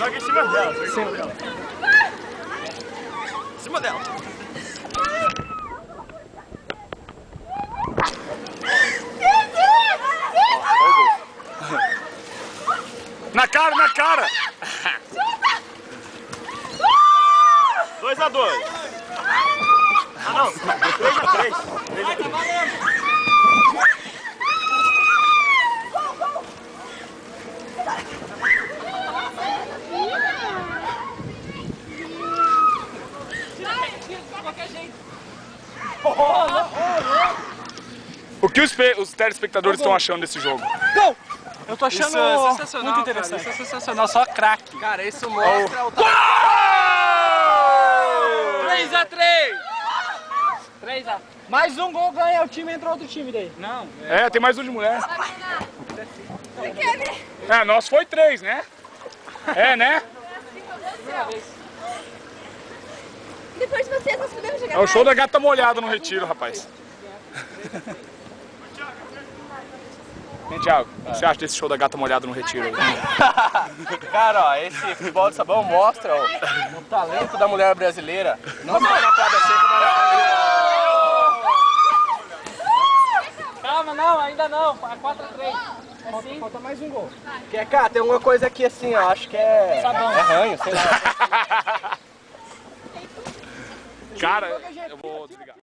Joga em cima dela. Em cima dela. Em cima dela. Na cara, na cara! 2-2. Ah, não. 3-3. 3-3. O que os telespectadores estão achando desse jogo? Gol! Eu tô achando Isso é sensacional, muito interessante. cara, isso é sensacional, só craque. Cara, isso mostra o 3-3! 3-1. Mais um gol ganha, o time entra outro time daí. Não, É, tem mais um de mulher. É, nós foi 3, né? É, né? Depois de vocês, nós podemos jogar É o show da gata molhada no retiro, rapaz. Hein, Thiago? O que você acha desse show da gata molhada no retiro? Cara, ó, esse futebol de sabão mostra o talento da mulher brasileira. Não só na quadra seca, como na calma, não, ainda não. 4-3. Assim. Falta mais um gol. Que, cara, tem uma coisa aqui assim, ó, acho que é... Sabão. É ranho, sei lá. Cara, eu vou desligar.